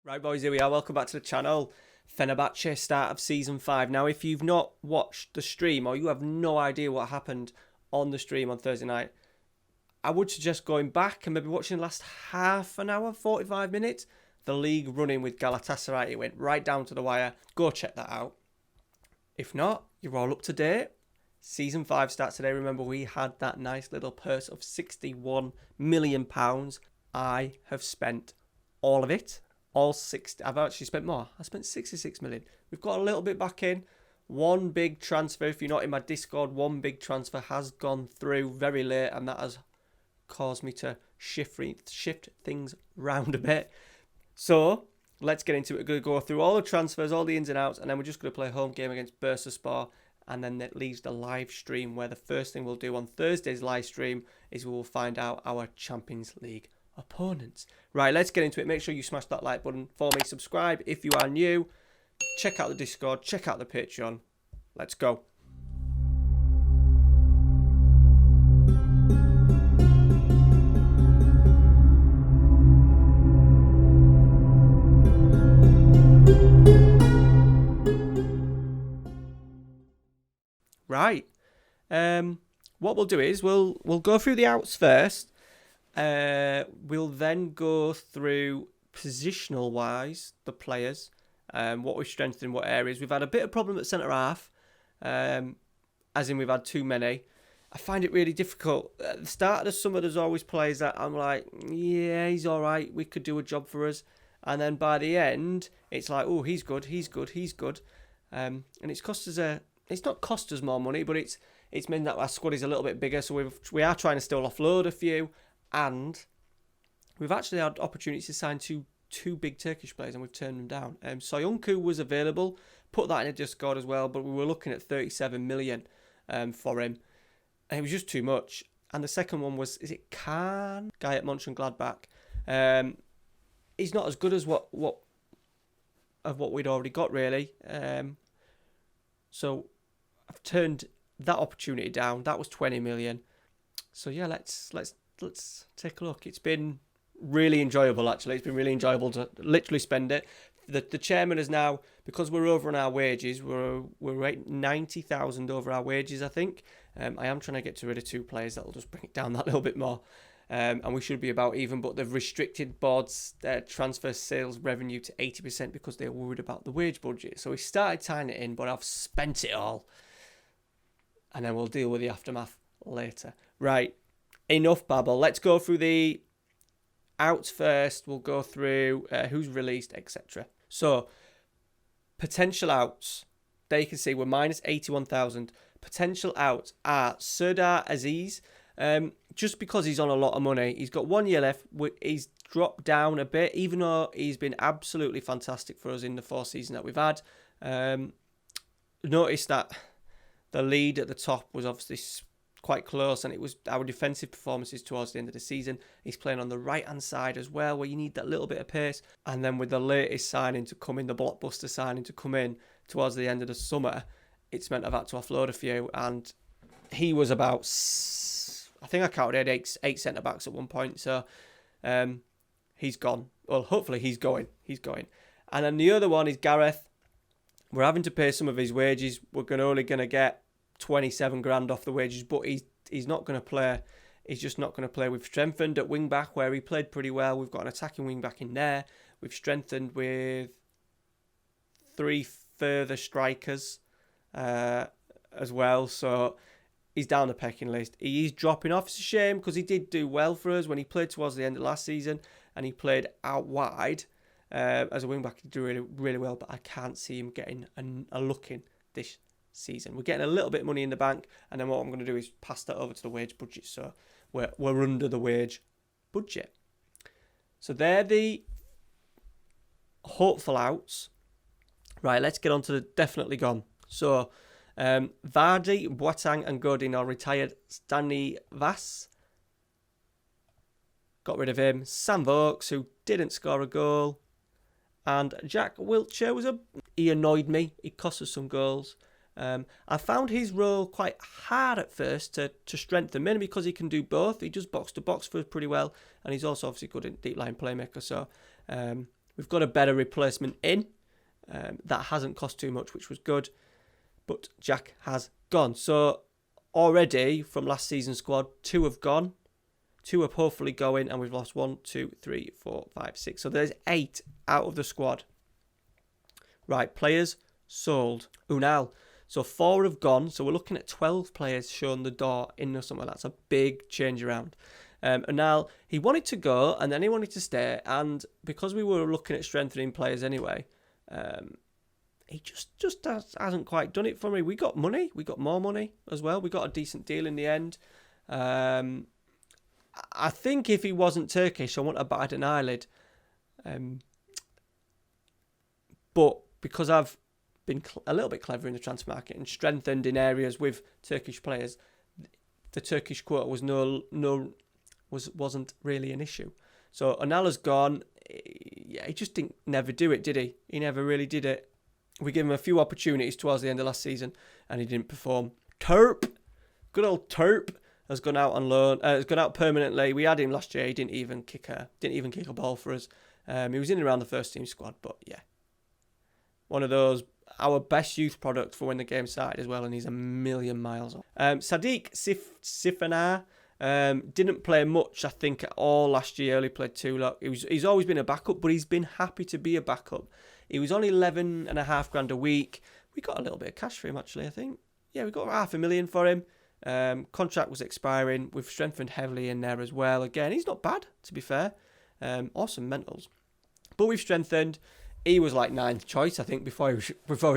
Right, boys, here we are. Welcome back to the channel. Fenerbahce, start of Season 5. Now, if you've not watched the stream or you have no idea what happened on the stream on Thursday night, I would suggest going back and maybe watching the last half an hour, 45 minutes. The league running with Galatasaray. It went right down to the wire. Go check that out. If not, you're all up to date. Season 5 starts today. Remember, we had that nice little purse of £61 million. I have spent all of it. All 60. I've actually spent more. I spent 66 million. We've got a little bit back in. One big transfer, if you're not in my Discord, one big transfer has gone through very late, and that has caused me to shift things round a bit. So let's get into it. We're going to go through all the transfers, all the ins and outs, and then we're just going to play a home game against Bursaspor, and then that leaves the live stream, where the first thing we'll do on Thursday's live stream is we will find out our Champions League opponents. Right, let's get into it. Make sure you smash that like button for me. Subscribe if you are new. Check out the Discord. Check out the Patreon. Let's go. Right. What we'll do is we'll go through the outs first. We'll then go through positional wise the players, what we've strengthened in what areas. We've had a bit of problem at centre half, as in we've had too many. I find it really difficult. At the start of the summer, there's always players that I'm like, yeah, he's all right, we could do a job for us. And then by the end, it's like, oh, he's good. And it's cost us it's not cost us more money, but it's meant that our squad is a little bit bigger. So we are trying to still offload a few. And we've actually had opportunities to sign two big Turkish players, and we've turned them down. Soyuncu was available, put that in a Discord as well, but we were looking at 37 million for him. And it was just too much. And the second one was, is it Khan? Guy at Mönchengladbach. He's not as good as what we'd already got, really. So I've turned that opportunity down. That was 20 million. So yeah, let's take a look. It's been really enjoyable, actually. It's been really enjoyable to literally spend it. The chairman is now, because we're over on our wages, we're 90,000 over our wages, I think. I am trying to get rid of two players that'll just bring it down that little bit more. And we should be about even, but they've restricted board's transfer sales revenue to 80% because they're worried about the wage budget. So we started tying it in, but I've spent it all. And then we'll deal with the aftermath later. Right. Enough babble. Let's go through the outs first. We'll go through who's released, etc. So, potential outs. There you can see we're minus 81,000. Potential outs are Serdar Aziz. Just because he's on a lot of money. He's got 1 year left. He's dropped down a bit, even though he's been absolutely fantastic for us in the 4 seasons that we've had. Notice that the lead at the top was obviously quite close, and it was our defensive performances towards the end of the season. He's playing on the right hand side as well, where you need that little bit of pace. And then with the latest signing to come in, the blockbuster signing to come in towards the end of the summer, it's meant I've had to offload a few. And he was about, I think I counted eight centre backs at one point. So he's gone. Well, hopefully he's going. And then the other one is Gareth. We're having to pay some of his wages. We're only going to get 27 grand off the wages, but he's not going to play. He's just not going to play. We've strengthened at wing back, where he played pretty well. We've got an attacking wing back in there. We've strengthened with 3 further strikers as well. So he's down the pecking list. He is dropping off. It's a shame, because he did do well for us when he played towards the end of last season, and he played out wide as a wing back. He did really, really well, but I can't see him getting a look in this season. We're getting a little bit of money in the bank, and then what I'm going to do is pass that over to the wage budget. So we're under the wage budget. So they're the hopeful outs. Right, let's get on to the definitely gone. So Vardy, Boateng and Godin are retired. Stanley Vass, got rid of him. Sam Vokes, who didn't score a goal. And Jack Wiltshire he annoyed me. He cost us some goals. I found his role quite hard at first to strengthen, mainly because he can do both. He does box to box for us pretty well, and he's also obviously good in deep line playmaker. So We've got a better replacement in. That hasn't cost too much, which was good. But Jack has gone. So already from last season's squad, 2 have gone. 2 are hopefully going, and we've lost 1, 2, 3, 4, 5, 6. So there's 8 out of the squad. Right, players sold. Unal. So 4 have gone. So we're looking at 12 players shown the door in the summer. That's a big change around. Unal, he wanted to go, and then he wanted to stay. And because we were looking at strengthening players anyway, he just hasn't quite done it for me. We got money. We got more money as well. We got a decent deal in the end. I think if he wasn't Turkish, I wouldn't have batted an eyelid. But because I've been a little bit clever in the transfer market and strengthened in areas with Turkish players, the Turkish quota wasn't really an issue. So Onala's gone. Yeah, he just didn't never do it, did he? He never really did it. We gave him a few opportunities towards the end of last season, and he didn't perform. Terp, good old Terp, has gone out on loan. Has gone out permanently. We had him last year. He didn't even kick a ball for us. He was in and around the first team squad, but yeah, one of those, our best youth product for when the game started as well, and he's a million miles off. Sadiq Sifanar didn't play much, I think, at all last year. Only played 2. He's always been a backup, but he's been happy to be a backup. He was only 11.5 grand a week. We got a little bit of cash for him, actually, I think. Yeah, we got $500,000 for him. Contract was expiring. We've strengthened heavily in there as well. Again, he's not bad, to be fair. Awesome mentals. But we've strengthened. He was like 9th choice, I think, before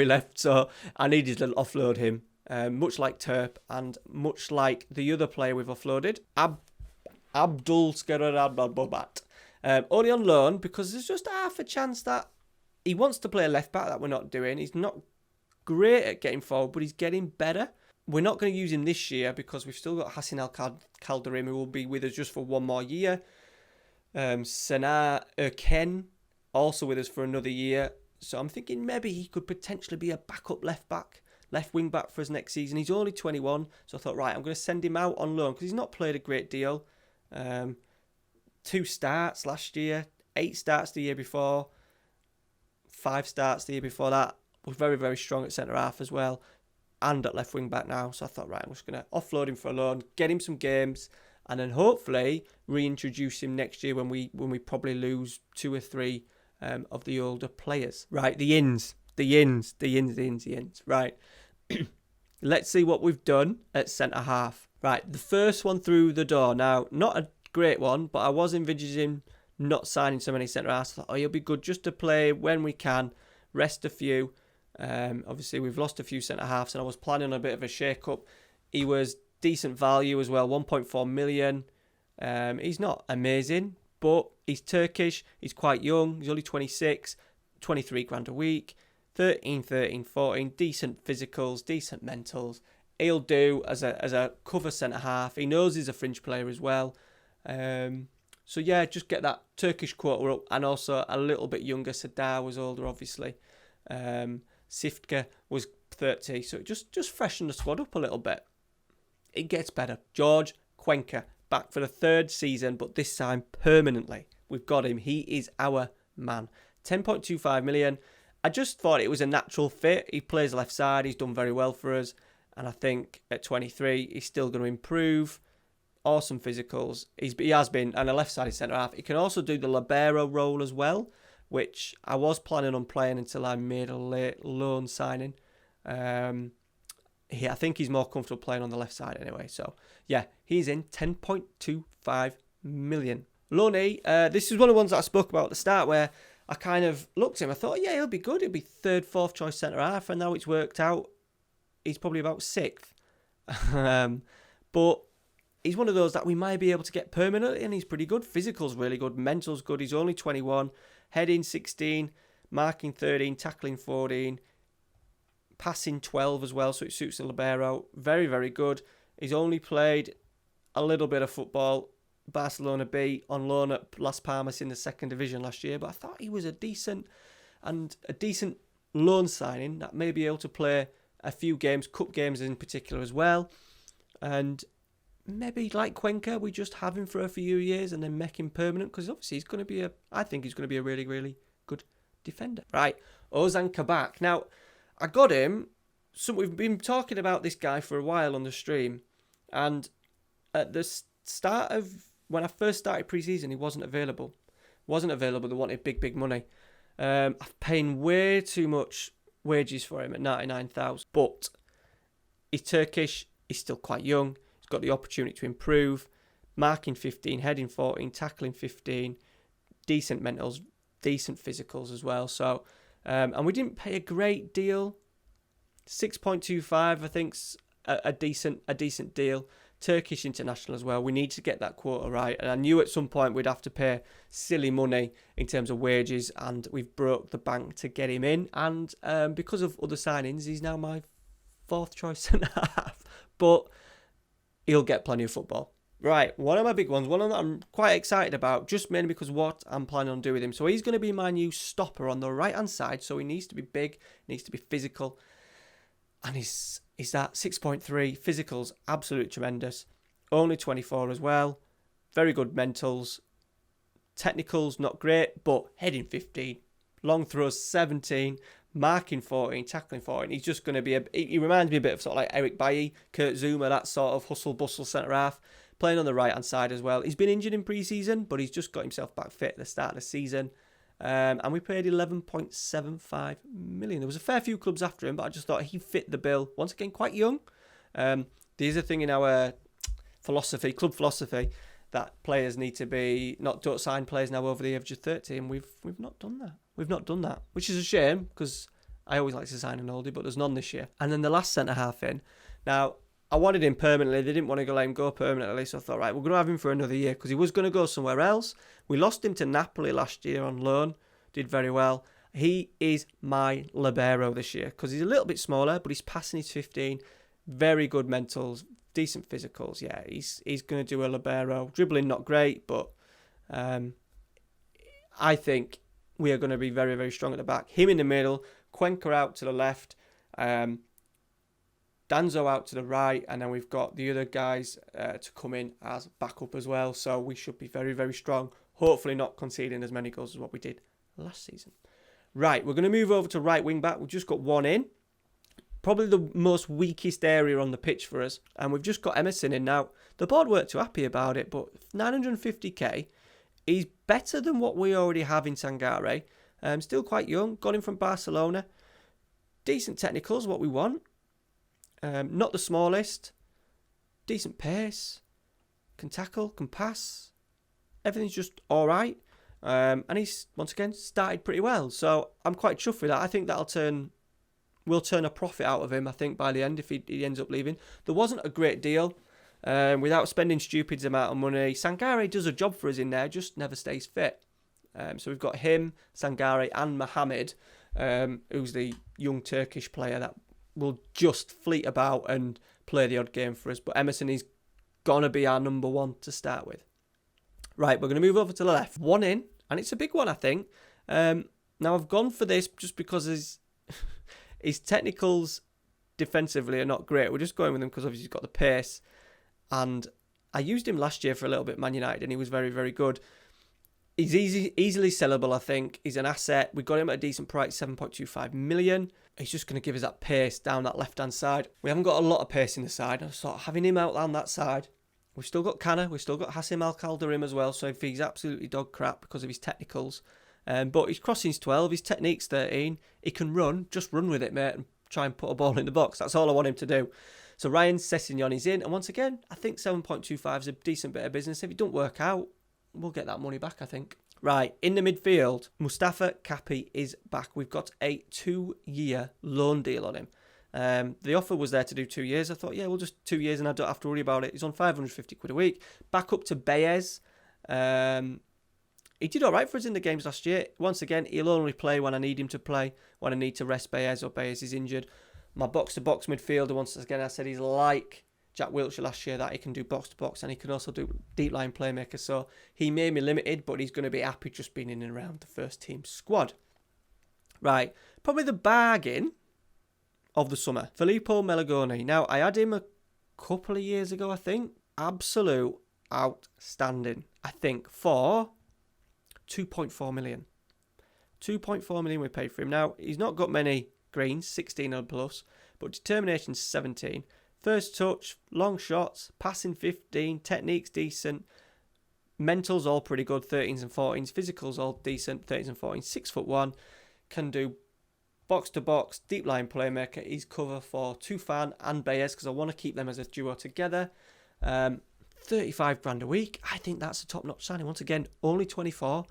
he left. So I needed to offload him. Much like Terp and much like the other player we've offloaded, Abdul Skerarababat. Only on loan because there's just half a chance that he wants to play a left back that we're not doing. He's not great at getting forward, but he's getting better. We're not going to use him this year because we've still got Hassan Al-Kaldarim, who will be with us just for 1 more year. Sana Erken, also with us for another year. So I'm thinking maybe he could potentially be a backup left wing back for us next season. He's only 21, so I thought, right, I'm going to send him out on loan because he's not played a great deal. 2 starts last year, 8 starts the year before, 5 starts the year before that. Was very, very strong at centre-half as well, and at left wing back now. So I thought, right, I'm just going to offload him for a loan, get him some games, and then hopefully reintroduce him next year when we probably lose 2 or 3 of the older players. Right, the ins. Right. Let's see what we've done at centre-half. Right, the first one through the door. Now, not a great one, but I was envisaging not signing so many centre-halves. I thought, he'll be good just to play when we can, rest a few. Obviously, we've lost a few centre-halves, and I was planning on a bit of a shake-up. He was decent value as well, 1.4 million. He's not amazing, but he's Turkish. He's quite young. He's only 26, 23 grand a week. 13, 14, decent physicals, decent mentals. He'll do as a cover centre-half. He knows he's a fringe player as well. So yeah, just get that Turkish quota up, and also a little bit younger. Sadar was older, obviously. Sifka was 30, so just freshen the squad up a little bit. It gets better. George Cuenca, back for the 3rd season, but this time permanently. We've got him. He is our man. 10.25 million. I just thought it was a natural fit. He plays left side. He's done very well for us. And I think at 23, he's still going to improve. Awesome physicals. He has been, and a left-sided centre-half. He can also do the libero role as well, which I was planning on playing until I made a late loan signing. I think he's more comfortable playing on the left side anyway. So, yeah, he's in 10.25 million. Loney, this is one of the ones that I spoke about at the start where I kind of looked at him. I thought, yeah, he'll be good. He'll be 3rd, 4th choice centre-half, and now it's worked out. He's probably about 6th. But he's one of those that we might be able to get permanently, and he's pretty good. Physical's really good. Mental's good. He's only 21. Heading 16. Marking 13. Tackling 14. Passing 12 as well, so it suits the libero. Very, very good. He's only played a little bit of football. Barcelona B on loan at Las Palmas in the 2nd division last year, but I thought he was a decent loan signing that may be able to play a few games, cup games in particular as well. And maybe like Cuenca, we just have him for a few years and then make him permanent, because obviously I think he's going to be a really, really good defender. Right, Ozanne Kabak. Now, I got him. So we've been talking about this guy for a while on the stream, and at the start of when I first started pre-season, he wasn't available. They wanted big money. I'm paying way too much wages for him at 99,000. But he's Turkish. He's still quite young. He's got the opportunity to improve. Marking 15, heading 14, tackling 15, decent mentals, decent physicals as well. So, and we didn't pay a great deal. 6.25, I think's a decent deal. Turkish international as well. We need to get that quota right. And I knew at some point we'd have to pay silly money in terms of wages, and we've broke the bank to get him in. And because of other signings, he's now my fourth choice centre half. But he'll get plenty of football. Right, one of my big ones, one that I'm quite excited about, just mainly because what I'm planning on doing with him. So he's going to be my new stopper on the right-hand side. So he needs to be big, needs to be physical. And he's that 6.3 physicals, absolutely tremendous. Only 24 as well. Very good mentals. Technicals, not great, but heading 15. Long throws, 17. Marking 14, tackling 14. He's just going to be he reminds me a bit of sort of like Eric Bailly, Kurt Zouma, that sort of hustle-bustle centre-half. Playing on the right-hand side as well. He's been injured in pre-season, but he's just got himself back fit at the start of the season. And we paid 11.75 million. There was a fair few clubs after him, but I just thought he fit the bill. Once again, quite young. There's a thing in our club philosophy, that players need to be don't sign players now over the age of 30, and we've not done that. We've not done that, which is a shame because I always like to sign an oldie, but there's none this year. And then the last centre half in. Now, I wanted him permanently. They didn't want to let him go permanently, so I thought, right, we're going to have him for another year because he was going to go somewhere else. We lost him to Napoli last year on loan. Did very well. He is my libero this year because he's a little bit smaller, but he's passing his 15. Very good mentals, decent physicals. Yeah, he's going to do a libero. Dribbling not great, but I think we are going to be very, very strong at the back. Him in the middle, Cuenca out to the left, Danzo out to the right, and then we've got the other guys to come in as backup as well. So we should be very, very strong. Hopefully not conceding as many goals as what we did last season. Right, we're going to move over to right wing back. We've just got one in. Probably the most weakest area on the pitch for us. And we've just got Emerson in now. The board weren't too happy about it, but 950k is better than what we already have in Sangare. Still quite young. Got him from Barcelona. Decent technicals, what we want. Not the smallest. Decent pace. Can tackle, can pass. Everything's just all right. And he's, once again, started pretty well. So I'm quite chuffed with that. I think we'll turn a profit out of him, I think, by the end if he ends up leaving. There wasn't a great deal. Without spending stupid amount of money. Sangare does a job for us in there, just never stays fit. So we've got him, Sangare and Mohamed, who's the young Turkish player that will just fleet about and play the odd game for us. But Emerson is going to be our number one to start with. Right, we're going to move over to the left. One in, and it's a big one, I think. Now, I've gone for this just because his technicals defensively are not great. We're just going with him because obviously he's got the pace. And I used him last year for a little bit at Man United, and he was very, very good. He's easily sellable, I think. He's an asset. We got him at a decent price, 7.25 million. He's just going to give us that pace down that left-hand side. We haven't got a lot of pace in the side. I thought having him out on that side. We've still got Canna. We've still got Hassim Al-Khaldarim as well. So if he's absolutely dog crap because of his technicals. But his crossing's 12. His technique's 13. He can run. Just run with it, mate, and try and put a ball in the box. That's all I want him to do. So Ryan Sessegnon is in. And once again, I think 7.25 is a decent bit of business. If it don't work out, we'll get that money back, I think. Right, in the midfield, Mustafa Kapi is back. We've got a 2-year loan deal on him. The offer was there to do 2 years. I thought, yeah, we'll just 2 years and I don't have to worry about it. He's on 550 quid a week. Back up to Baez. He did all right for us in the games last year. Once again, he'll only play when I need him to play, when I need to rest Baez or Baez is injured. My box-to-box midfielder, once again, I said he's like Jack Wilshere last year, that he can do box-to-box and he can also do deep-line playmaker. So he may be limited, but he's going to be happy just being in and around the first-team squad. Right, probably the bargain of the summer. Filippo Maligore. Now, I had him a couple of years ago, I think. Absolute outstanding, I think, for 2.4 million. 2.4 million we paid for him. Now, he's not got many greens, 16 and plus, but determination's 17. First touch, long shots, passing 15, technique's decent, mental's all pretty good, 13s and 14s, physical's all decent, 13s and 14s, 6'1", can do box to box, deep line playmaker. He's cover for Tufan and Baez because I want to keep them as a duo together. 35 grand a week. I think that's a top notch signing. Once again, only 24,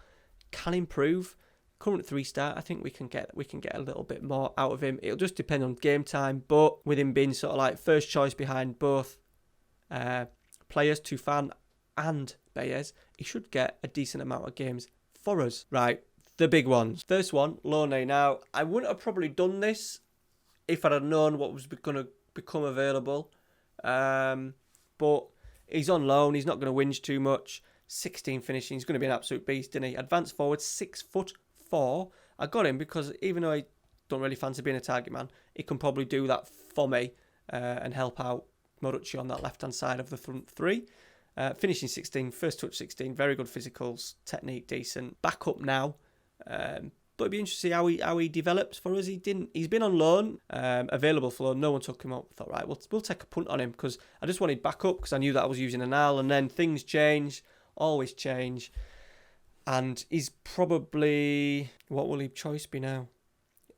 can improve. Current 3-star. I think we can get a little bit more out of him. It'll just depend on game time, but with him being sort of like first choice behind both players, Tufan and Baez, he should get a decent amount of games for us. Right. The big ones. First one, Lone. Now, I wouldn't have probably done this if I'd have known what was going to become available. But he's on loan. He's not going to whinge too much. 16 finishing. He's going to be an absolute beast, isn't he? Advanced forward, 6'4". I got him because even though I don't really fancy being a target man, he can probably do that for me and help out Morucci on that left-hand side of the front three. Finishing 16, first touch 16, very good physicals, technique decent. Back up now. But it'd be interesting to see how he develops for us. He's been on loan, available for loan. No one took him up. I thought, right, we'll take a punt on him because I just wanted backup because I knew that I was using an Al, and then things change, always change. And he's probably, what will his choice be now?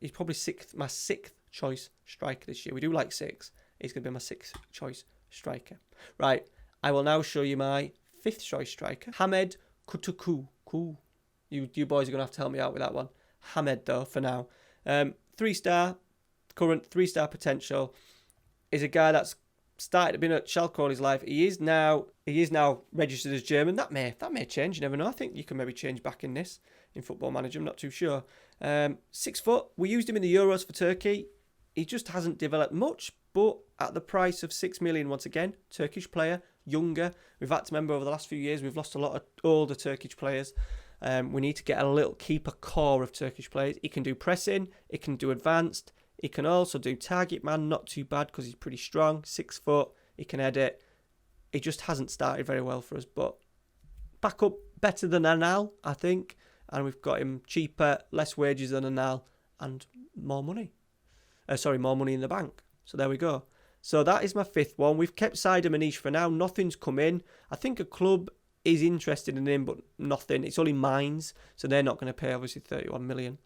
He's probably my sixth choice striker this year. We do like 6. He's going to be my 6th choice striker. Right, I will now show you my 5th choice striker, Hamed Kutuku. Cool. You boys are going to have to help me out with that one. Hamed, though, for now. 3-star, current 3-star potential. Is a guy that's started being at Schalke all his life. He is now registered as German. That may change. You never know. I think you can maybe change back in Football Manager. I'm not too sure. 6 foot. We used him in the Euros for Turkey. He just hasn't developed much, but at the price of 6 million once again. Turkish player, younger. We've had to remember over the last few years we've lost a lot of older Turkish players. We need to keep a core of Turkish players. He can do pressing. He can do advanced. He can also do target man. Not too bad because he's pretty strong. 6 foot. He can edit. He just hasn't started very well for us. But back up better than Anal, I think. And we've got him cheaper, less wages than Anal, and more money. More money in the bank. So there we go. So that is my 5th one. We've kept Saida Manish for now. Nothing's come in. I think a club is interested in him, but nothing. It's only Mainz, so they're not going to pay, obviously, 31 million.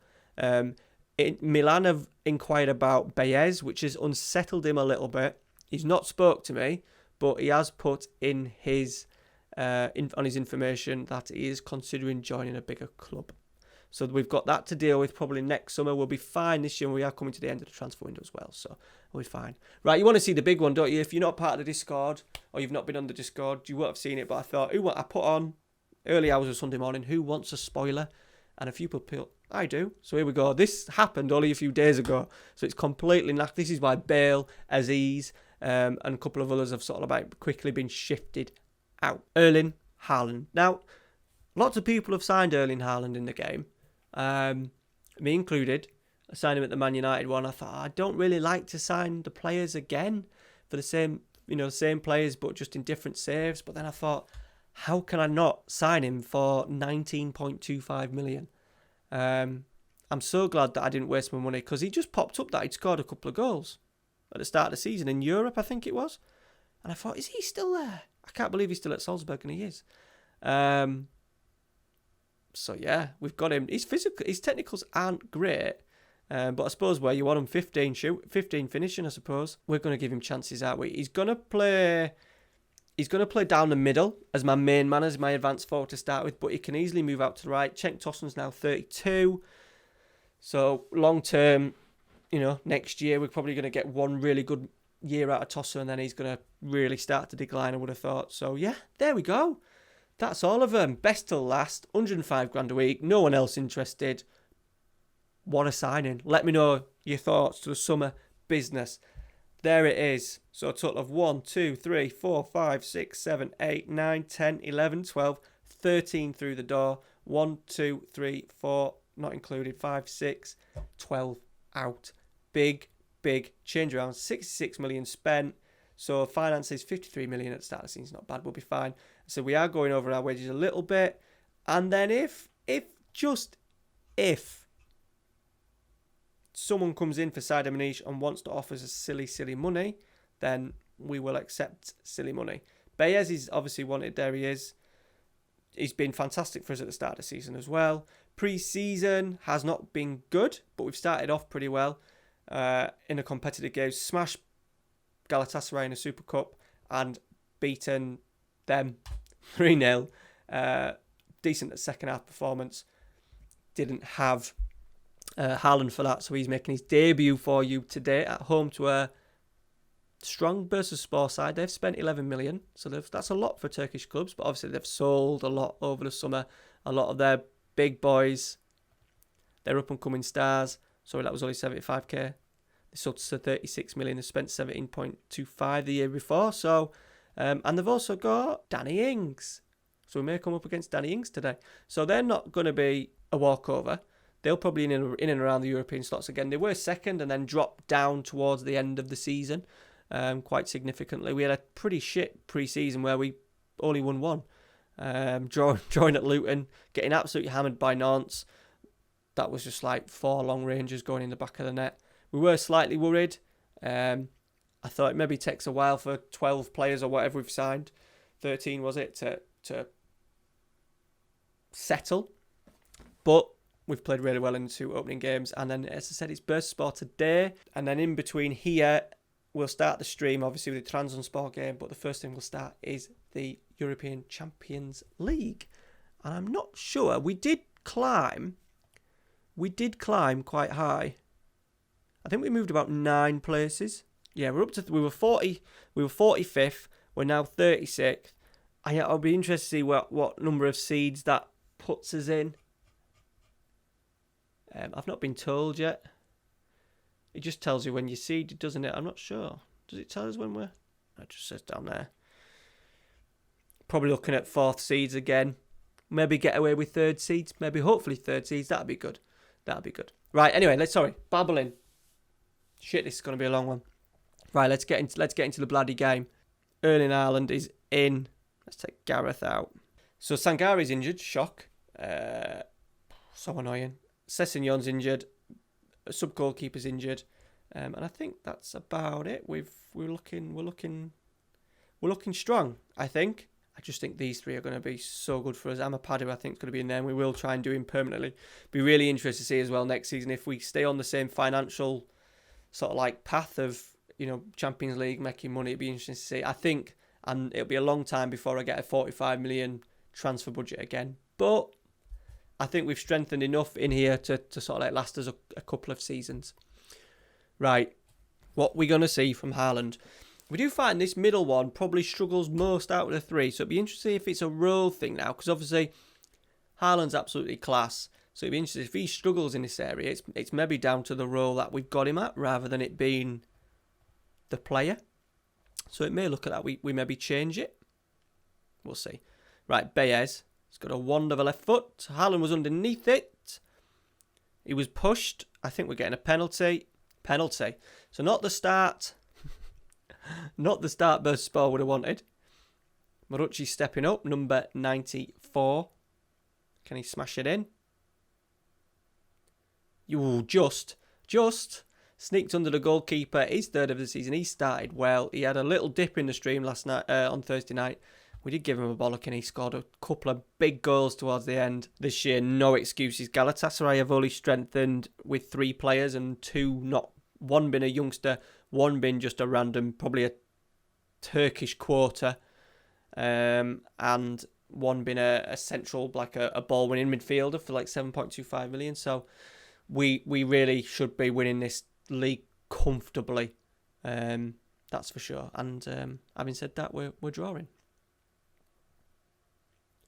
Milan have inquired about Baez, which has unsettled him a little bit. He's not spoke to me, but he has put in his on his information that he is considering joining a bigger club. So we've got that to deal with probably next summer. We'll be fine this year. We are coming to the end of the transfer window as well, so we'll be fine. Right, you want to see the big one, don't you? If you're not part of the Discord or you've not been on the Discord, you won't have seen it, but I thought, I put on early hours of Sunday morning, who wants a spoiler? And a few people, I do. So here we go. This happened only a few days ago, so it's completely knacked. This is why Bale, Aziz, and a couple of others have sort of like quickly been shifted out. Erling Haaland. Now, lots of people have signed Erling Haaland in the game. Me included. I signed him at the Man United one. I thought, I don't really like to sign the players again for the same players, but just in different saves. But then I thought, how can I not sign him for 19.25 million? I'm so glad that I didn't waste my money because he just popped up that he'd scored a couple of goals at the start of the season in Europe, I think it was. And I thought, is he still there? I can't believe he's still at Salzburg, and he is. So yeah, we've got him. His technicals aren't great, but I suppose where you want him 15 finishing, I suppose. We're going to give him chances, aren't we? He's going to play down the middle as my main man, as my advanced forward to start with, but he can easily move out to the right. Cenk Tosun's now 32. So long term, next year we're probably going to get one really good year out of Tosun, and then he's going to really start to decline, I would have thought. So yeah, there we go. That's all of them. Best till last. 105 grand a week. No one else interested. What a signing. Let me know your thoughts to the summer business. There it is. So a total of 1, 2, 3, 4, 5, 6, 7, 8, 9, 10, 11, 12, 13 through the door. 1, 2, 3, 4, not included. 5, 6, 12 out. Big change around. 66 million spent. So finances, 53 million at the start of the season. Not bad, we'll be fine. So we are going over our wages a little bit. And then if someone comes in for Sadio Manish and wants to offer us silly money, then we will accept silly money. Baez is obviously wanted. There he is. He's been fantastic for us at the start of the season as well. Pre-season has not been good, but we've started off pretty well in a competitive game. Smashed Galatasaray in a Super Cup and beaten them 3-0. Decent at second half performance. Didn't have Haaland for that, so he's making his debut for you today at home to a strong Bursaspor side. They've spent 11 million, so that's a lot for Turkish clubs, but obviously they've sold a lot over the summer. A lot of their big boys, their up-and-coming stars. Sorry, that was only 75k. They sold to 36 million. They spent 17.25 the year before. So, and they've also got Danny Ings. So we may come up against Danny Ings today. So they're not going to be a walkover. They'll probably in and around the European slots again. They were second and then dropped down towards the end of the season quite significantly. We had a pretty shit pre-season where we only won one. Drawing at Luton, getting absolutely hammered by Nantes. That was just like 4 long ranges going in the back of the net. We were slightly worried. I thought it maybe takes a while for 12 players or whatever we've signed, 13 was it, to settle. But we've played really well in the 2 opening games. And then, as I said, it's Bursaspor today. And then in between here, we'll start the stream, obviously, with the Trabzonspor game. But the first thing we'll start is the European Champions League. And I'm not sure. We did climb quite high. I think we moved about 9 places. Yeah, we were 45th. We're now 36th. I'll be interested to see what number of seeds that puts us in. I've not been told yet. It just tells you when you're seeded, doesn't it? I'm not sure. Does it tell us when we're... It just says down there. Probably looking at 4th seeds again. Maybe get away with 3rd seeds. Maybe hopefully 3rd seeds. That'd be good. Right, anyway, babbling. Shit, this is going to be a long one. Right, let's get into the bloody game. Erling Haaland is in. Let's take Gareth out. So Sangari's injured. Shock. So annoying. Sessegnon's injured. Sub-goalkeeper's injured. And I think that's about it. We're looking strong, I think. I just think these 3 are going to be so good for us. Amapadu, I think, is going to be in there, and we will try and do him permanently. Be really interested to see as well next season if we stay on the same financial sort of like path of, Champions League, making money. It'd be interesting to see. I think, and it'll be a long time before I get a 45 million transfer budget again. But I think we've strengthened enough in here to sort of like last us a couple of seasons. Right, what we're going to see from Haaland. We do find this middle one probably struggles most out of the 3. So it'd be interesting if it's a role thing now. Because obviously, Haaland's absolutely class. So it'd be interesting if he struggles in this area. It's maybe down to the role that we've got him at rather than it being the player. So it may look at that. We maybe change it. We'll see. Right, Baez. He's got a wand of a left foot. Haaland was underneath it. He was pushed. I think we're getting a penalty. So not the start. Not the start Bursaspor would have wanted. Marucci stepping up. Number 94. Can he smash it in? You just sneaked under the goalkeeper. His 3rd of the season. He started well. He had a little dip in the stream last night on Thursday night. We did give him a bollock and he scored a couple of big goals towards the end. This year, no excuses. Galatasaray have only strengthened with 3 players and 2 not. One being a youngster, one being just a random, probably a Turkish quarter, and one being a central, like a ball-winning midfielder for like 7.25 million. So we really should be winning this league comfortably. That's for sure. And having said that, we're drawing.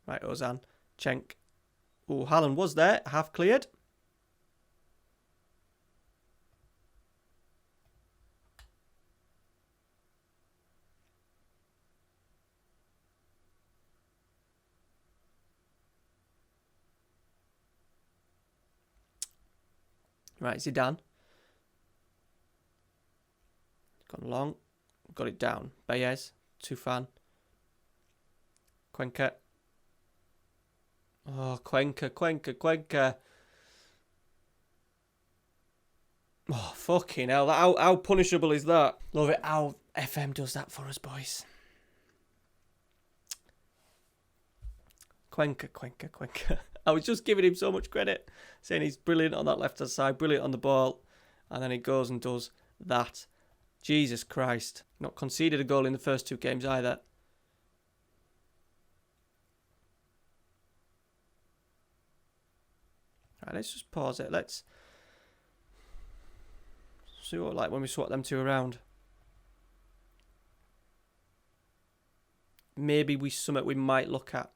Right, Ozanne, Cenk. Oh, Haaland was there, half cleared. Right, Zidane. Gone long. Got it down. Baez. Tufan. Cuenca. Oh, Cuenca. Oh, fucking hell. How punishable is that? Love it how FM does that for us, boys. Cuenca. I was just giving him so much credit, saying he's brilliant on that left-hand side, brilliant on the ball, and then he goes and does that. Jesus Christ. Not conceded a goal in the first 2 games either. Right, let's just pause it. Let's see what like when we swap them 2 around. Maybe something we might look at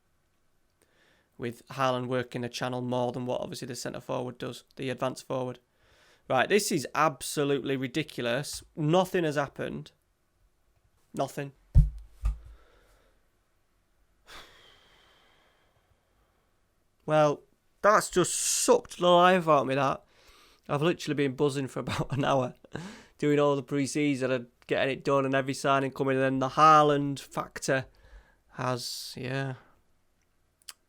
with Haaland working a channel more than what obviously the centre forward does, the advanced forward. Right, this is absolutely ridiculous. Nothing has happened. Nothing. Well, that's just sucked the life out of me, that. I've literally been buzzing for about an hour, doing all the pre-season and getting it done and every signing coming, and then the Haaland factor has,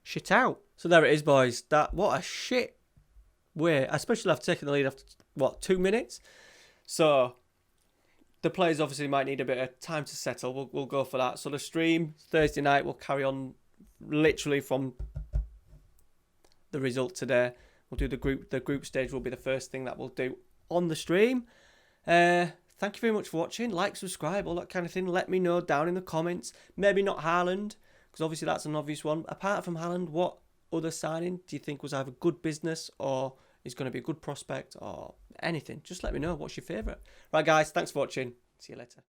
shit out. So there it is, boys. What a shit way, especially after taking the lead after, 2 minutes? So the players obviously might need a bit of time to settle. We'll go for that. So the stream, Thursday night, will carry on literally from the result today. We'll do the group stage will be the first thing that we'll do on the stream. Thank you very much for watching. Like, subscribe, all that kind of thing. Let me know down in the comments. Maybe not Haaland, because obviously that's an obvious one. Apart from Haaland, what other signing do you think was either good business or is going to be a good prospect or anything? Just let me know. What's your favourite? Right, guys, thanks for watching. See you later.